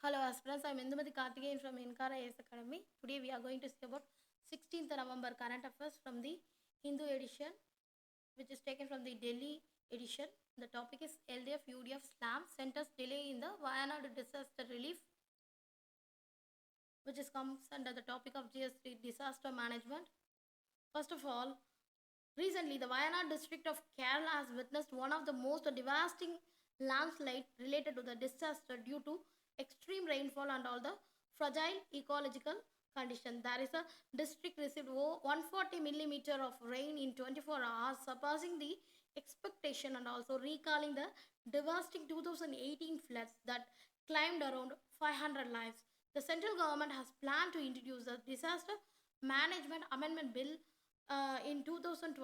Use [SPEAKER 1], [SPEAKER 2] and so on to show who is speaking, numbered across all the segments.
[SPEAKER 1] Hello aspirants, I am Indumati Karthikeyan from InKar IAS Academy. Today we are going to see about 16th November current affairs from the Hindu edition, which is taken from the Delhi edition. The topic is LDF UDF slam centers delay in the Wayanad disaster relief, which is comes under the topic of GS3 disaster management. First of all, recently the Wayanad district of Kerala has witnessed one of the most devastating landslides related to the disaster due to extreme rainfall and all the fragile ecological condition. There is a district received 140 millimeter of rain in 24 hours, surpassing the expectation and also recalling the devastating 2018 floods that claimed around 500 lives. The central government has planned to introduce a disaster management amendment bill in 2024.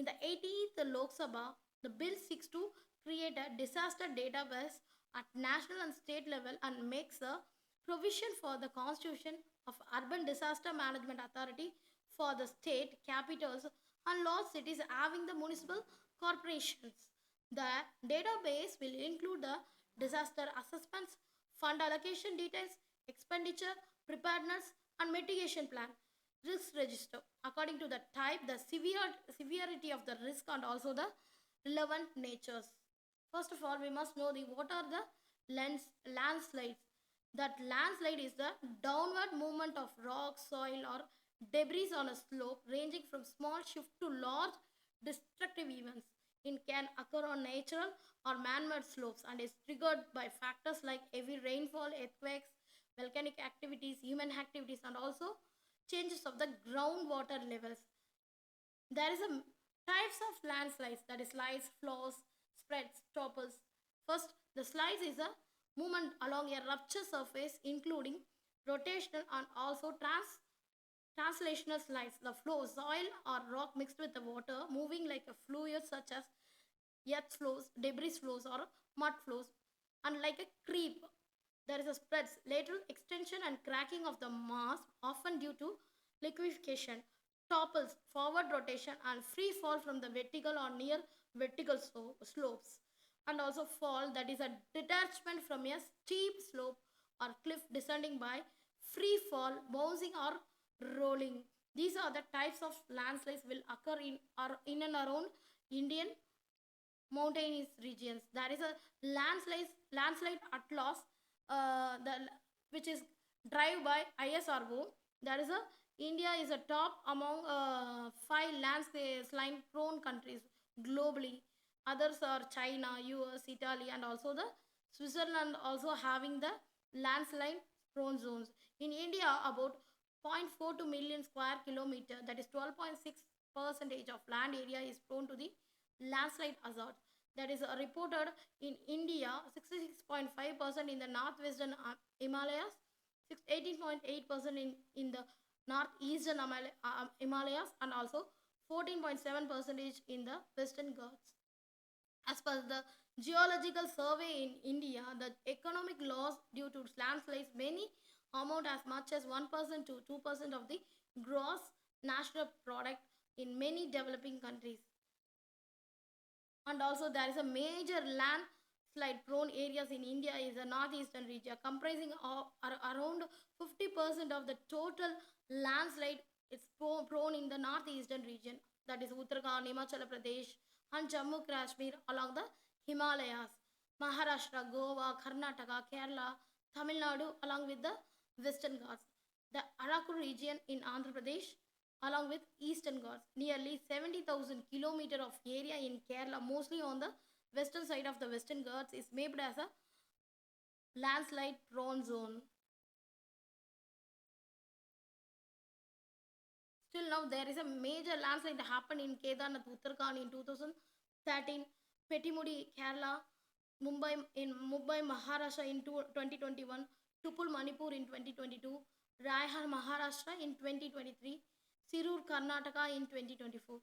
[SPEAKER 1] In the 18th Lok Sabha, the bill seeks to create a disaster database at national and state level and makes a provision for the constitution of Urban Disaster Management Authority for the state capitals and large cities having the municipal corporations. The database will include the disaster assessments, fund allocation details, expenditure, preparedness, and mitigation plan, risk register according to the type, the severity of the risk, and also the relevant natures. First of all, we must know what are the landslides. That landslide is the downward movement of rock, soil, or debris on a slope ranging from small shift to large destructive events. It can occur on natural or man-made slopes and is triggered by factors like heavy rainfall, earthquakes, volcanic activities, human activities, and also changes of the groundwater levels. There is a types of landslides, that is slides, flows, spreads, topples. First, the slides is a movement along a rupture surface including rotational and also translational slides. The flow, soil or rock mixed with the water moving like a fluid such as earth flows, debris flows, or mud flows, and like a creep. There is a spreads, lateral extension and cracking of the mass, often due to liquefaction, topples, forward rotation, and free fall from the vertical or near vertical slopes, and also fall, that is a detachment from a steep slope or cliff descending by free fall, bouncing, or rolling. These are the types of landslides will occur in and around Indian mountainous regions. There is a landslide atlas, which is driven by ISRO. There is a India is a top among 5 landslide prone countries globally. Others are China, US, Italy, and also the Switzerland also having the landslide prone zones. In India, about 0.42 million square kilometer, that is 12.6% of land area is prone to the landslide hazard. That is reported in India, 66.5% in the northwestern Himalayas, 18.8% in the northeastern Himalayas, and also 14.7% in the western Ghats. As per the Geological Survey in India, the economic loss due to landslides many amount as much as 1% to 2% of the gross national product in many developing countries. And also there is a major landslide prone areas in India is the northeastern region, comprising of around 50% of the total landslide is prone in the northeastern region, that is Uttarakhand, Himachal Pradesh, and Jammu Kashmir along the Himalayas, Maharashtra, Goa, Karnataka, Kerala, Tamil Nadu along with the Western Ghats, the Araku region in Andhra Pradesh along with Eastern Ghats. Nearly 70,000 kilometers of area in Kerala, mostly on the western side of the Western Ghats, is mapped as a landslide prone zone. Still now there is a major landslide that happened in Kedarnath, Uttarakhand in 2013, Petimudi, Kerala, Mumbai, Maharashtra in 2021, Tupul, Manipur in 2022, Raihar, Maharashtra in 2023, Sirur, Karnataka in 2024.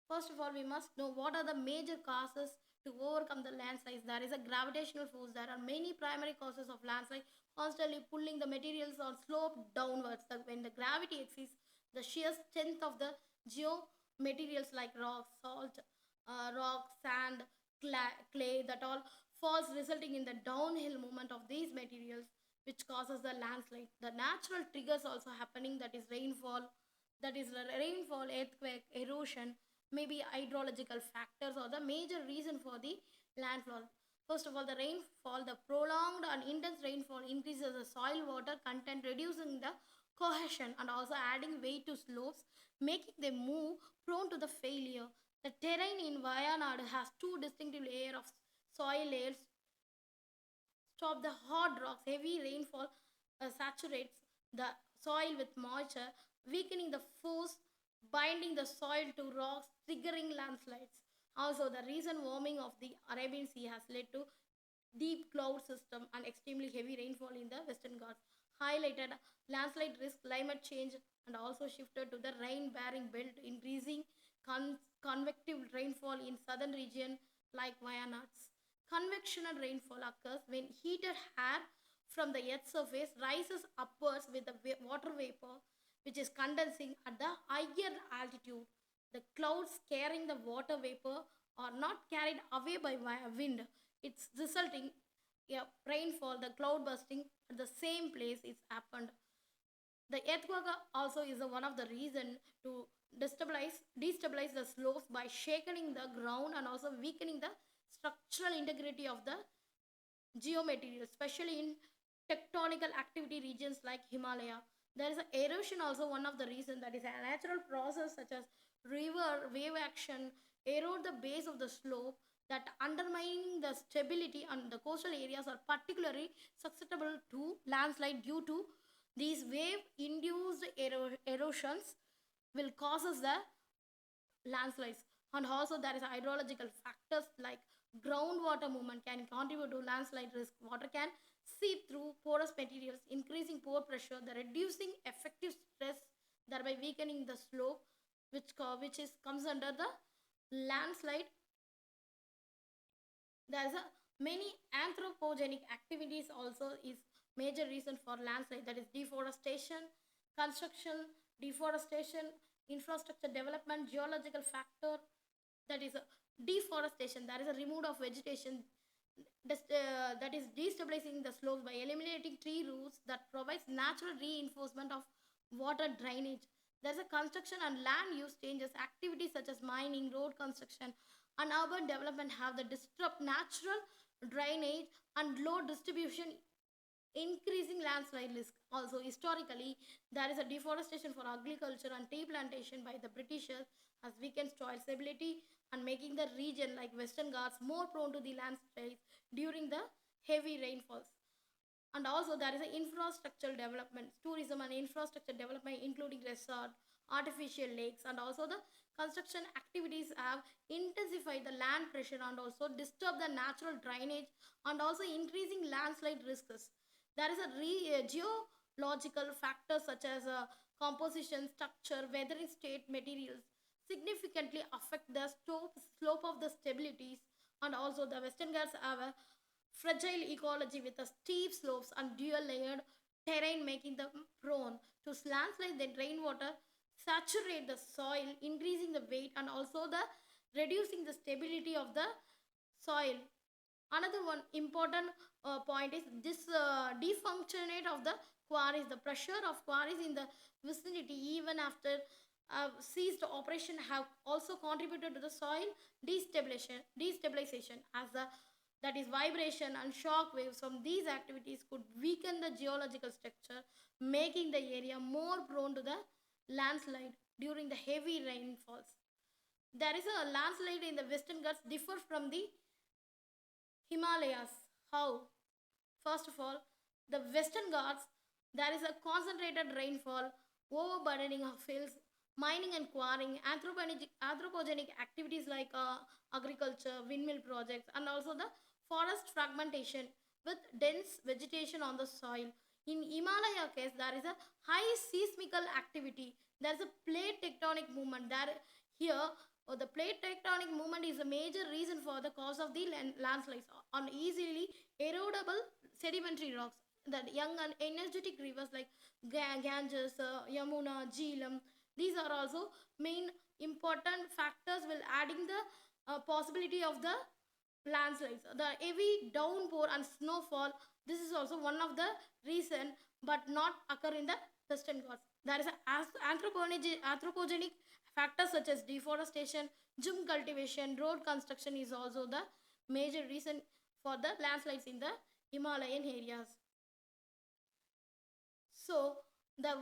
[SPEAKER 1] First of all, we must know what are the major causes to overcome the landslides. There is a gravitational force. There are many primary causes of landslide constantly pulling the materials on slope downwards. When the gravity exceeds the sheer strength of the geomaterials like rock, salt, rock, sand, clay, that all falls, resulting in the downhill movement of these materials. which causes the landslide. The natural triggers also happening, that is rainfall, earthquake, erosion, maybe hydrological factors or the major reason for the landfall. First of all, the rainfall, the prolonged and intense rainfall increases the soil water content, reducing the cohesion and also adding weight to slopes, making them move prone to the failure. The terrain in Wayanad has two distinctive layers of soil layers. Stop the hard rocks. Heavy rainfall saturates the soil with moisture, weakening the force, binding the soil to rocks, triggering landslides. Also, the recent warming of the Arabian Sea has led to deep cloud system and extremely heavy rainfall in the Western Ghats, highlighted landslide risk, climate change, and also shifted to the rain-bearing belt, increasing convective rainfall in southern region like Wayanad's. Convectional rainfall occurs when heated air from the earth's surface rises upwards with the water vapor which is condensing at the higher altitude. The clouds carrying the water vapor are not carried away by wind. It's resulting a rainfall, the cloud bursting at the same place is happened. The earthquake also is one of the reason to destabilize the slopes by shaking the ground and also weakening the structural integrity of the geomaterial, especially in tectonical activity regions like Himalaya. There is a erosion also one of the reasons, that is a natural process such as river wave action erode the base of the slope that undermining the stability, and the coastal areas are particularly susceptible to landslide due to these wave induced erosions will causes the landslides. And also there is hydrological factors like groundwater movement can contribute to landslide risk. Water can seep through porous materials, increasing pore pressure, the reducing effective stress, thereby weakening the slope, which comes under the landslide. There is a many anthropogenic activities also is major reason for landslide, that is deforestation, construction, deforestation, infrastructure development, geological factor, that is a deforestation, that is a removal of vegetation, that is destabilizing the slopes by eliminating tree roots that provides natural reinforcement of water drainage. There's a construction and land use changes, activities such as mining, road construction, and urban development have the disrupt natural drainage and low distribution, increasing landslide risk. Also, historically, there is a deforestation for agriculture and tea plantation by the Britishers has weakened soil stability and making the region like Western Ghats more prone to the landslides during the heavy rainfalls. And also there is an infrastructural development, tourism and infrastructure development including resort, artificial lakes, and also the construction activities have intensified the land pressure and also disturb the natural drainage and also increasing landslide risks. There is a geological factors such as composition, structure, weathering state materials significantly affect the slope of the stabilities. And also the Western Ghats have a fragile ecology with a steep slopes and dual layered terrain, making them prone to landslide. Then rainwater saturate the soil, increasing the weight and also the reducing the stability of the soil. Another one important point is this defunctionate of the quarries. The pressure of quarries in the vicinity even after ceased operation have also contributed to the soil destabilization as the that is vibration and shock waves from these activities could weaken the geological structure, making the area more prone to the landslide during the heavy rainfalls. There is a landslide in the Western Ghats differ from the Himalayas. How? First of all, the Western Ghats, there is a concentrated rainfall, overburdening of hills, mining and quarrying, anthropogenic activities like agriculture, windmill projects, and also the forest fragmentation with dense vegetation on the soil. In Himalaya case, there is a high seismical activity. There is a plate tectonic movement. Here, the plate tectonic movement is a major reason for the cause of the landslides on easily erodible sedimentary rocks. The young and energetic rivers like Ganges, Yamuna, Jhelum, these are also main important factors will adding the possibility of the landslides. The heavy downpour and snowfall This is also one of the reason, but not occur in the Western Ghats. There is anthropogenic factors such as deforestation, gym cultivation, road construction is also the major reason for the landslides in the Himalayan areas. So the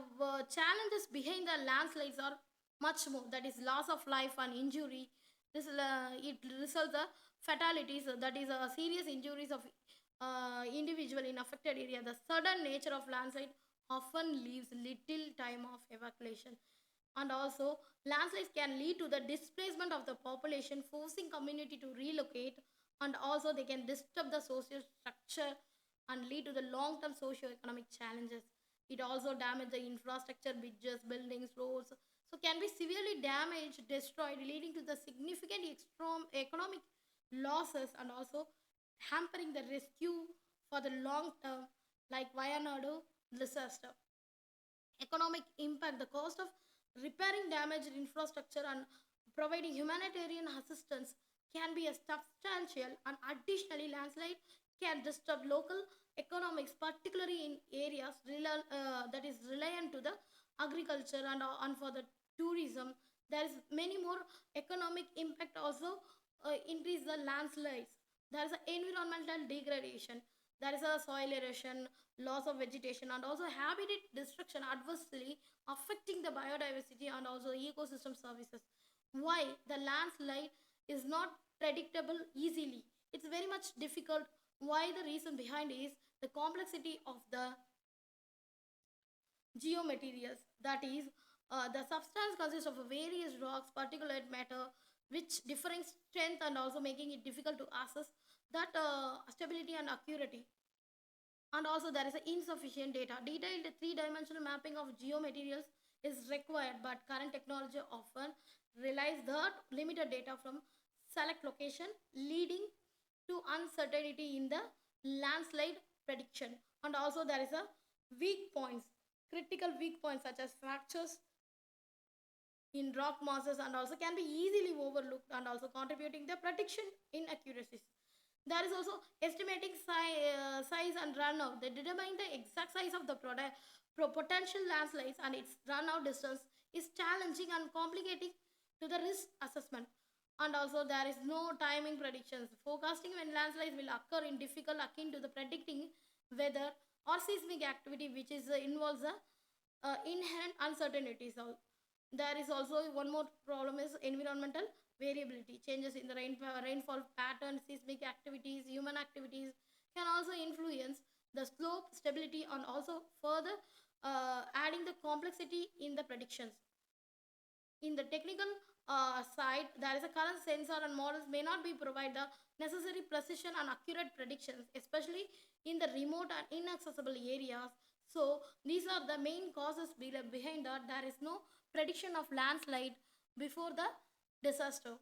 [SPEAKER 1] challenges behind the landslides are much more. That is loss of life and injury. It results the fatalities. That is serious injuries of individual in affected area. The sudden nature of landslide often leaves little time of evacuation. And also landslides can lead to the displacement of the population, forcing community to relocate, and also they can disturb the social structure and lead to the long-term socio-economic challenges. It also damage the infrastructure, bridges, buildings, roads, so can be severely damaged, destroyed, leading to the significant extreme economic losses and also hampering the rescue for the long term, like Wayanad disaster. Economic impact, the cost of repairing damaged infrastructure and providing humanitarian assistance can be a substantial, and additionally landslide can disturb local economics, particularly in areas that is reliant to the agriculture and for the tourism. There is many more economic impact also increase the landslides. There is a environmental degradation, there is a soil erosion, loss of vegetation, and also habitat destruction adversely affecting the biodiversity and also ecosystem services. Why the landslide is not predictable easily? It's very much difficult. Why? The reason behind is the complexity of the geomaterials. That is, the substance consists of various rocks, particulate matter, which differing strength and also making it difficult to assess that stability and accuracy. And also there is insufficient data. Detailed three-dimensional mapping of geomaterials is required, but current technology often relies that limited data from select location, leading to uncertainty in the landslide prediction. And also there is a weak points, critical weak points such as fractures in rock masses and also can be easily overlooked and also contributing the prediction inaccuracies. There is also estimating size and runout. They determine the exact size of the potential landslides, and its runout distance is challenging and complicating to the risk assessment. And also there is no timing predictions. Forecasting when landslides will occur in difficult akin to the predicting weather or seismic activity, which is involves the inherent uncertainties. There is also one more problem is environmental variability. Changes in the rainfall pattern, seismic activities, human activities can also influence the slope, stability, and also further adding the complexity in the predictions. In the technical side, there is a current sensor and models may not be provide the necessary precision and accurate predictions, especially in the remote and inaccessible areas. So these are the main causes behind that there is no prediction of landslide before the disaster.